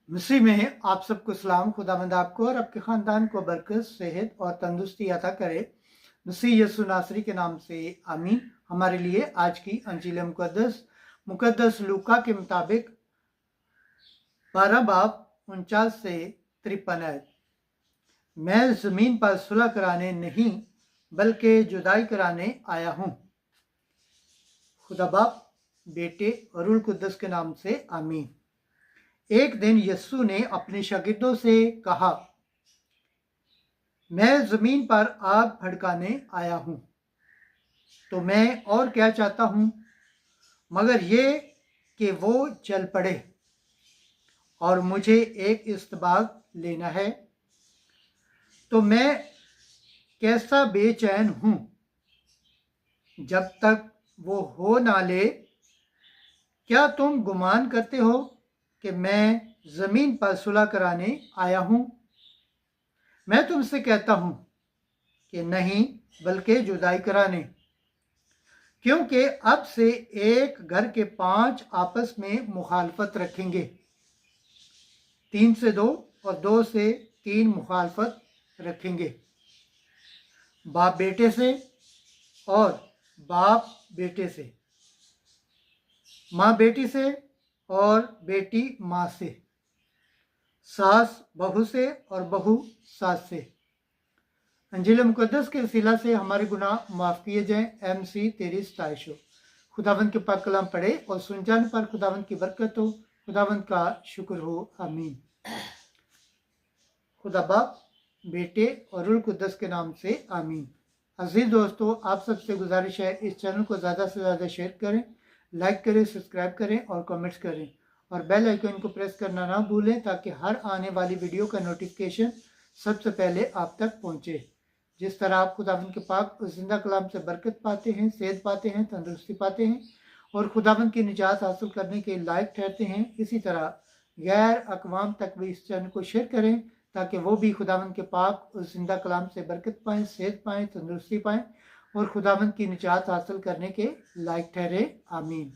मसीह में आप सबको सलाम। खुदावंद आपको और आपके ख़ानदान को बरकत, सेहत और तंदुरुस्ती अता करे। मसीह यीशु नासरी के नाम से आमीन। हमारे लिए आज की अंजील मुकद्दस लूका के मुताबिक 12 बाब 49 से 53 आयत। मैं ज़मीन पर सुलह कराने नहीं बल्कि जुदाई कराने आया हूँ। खुदा बाप, बेटे और रूह कुद्दस के नाम से आमीन। एक दिन यीशु ने अपने शागिर्दों से कहा, मैं ज़मीन पर आग भड़काने आया हूँ, तो मैं और क्या चाहता हूँ मगर ये कि वो जल पड़े, और मुझे एक इस्तबाग लेना है। तो मैं कैसा बेचैन हूँ जब तक वो हो ना ले। क्या तुम गुमान करते हो कि मैं ज़मीन पर सुलह कराने आया हूँ? मैं तुमसे कहता हूँ कि नहीं, बल्कि जुदाई कराने। क्योंकि अब से एक घर के 5 आपस में मुखालफत रखेंगे, 3 से 2 और 2 से 3 मुखालफत रखेंगे। बाप बेटे से और बाप बेटे से, माँ बेटी से और बेटी माँ से, सास बहू से और बहू सास से। अंजील मुकद्दस के वसीला से हमारे गुनाह माफ़ किए जाएं। MC तेरी सताइश हो। खुदावंद के पाक कलाम पढ़े और सुन जाने पर खुदावंद की बरकत हो। खुदावंद का शुक्र हो। आमीन। खुदा बाप, बेटे और रूह कुद्दस के नाम से आमीन। अजीज दोस्तों, आप सबसे गुजारिश है इस चैनल को ज़्यादा से ज़्यादा शेयर करें, लाइक करें, सब्सक्राइब करें और कमेंट्स करें, और बेल आइकन को प्रेस करना ना भूलें ताकि हर आने वाली वीडियो का नोटिफिकेशन सबसे पहले आप तक पहुँचे। जिस तरह आप खुदावंद के पाक और जिंदा कलाम से बरकत पाते हैं, सेहत पाते हैं, तंदुरुस्ती पाते हैं और खुदावंद की निजात हासिल करने के लायक ठहरते हैं, इसी तरह गैर अकवाम तक भी इस चैनल को शेयर करें ताकि वो भी खुदावंद के पाक और जिंदा कलाम से बरकत पाएँ, सेहत पाएँ, तंदुरुस्ती पाएँ और खुदावंद की निजात हासिल करने के लायक ठहरे। आमीन।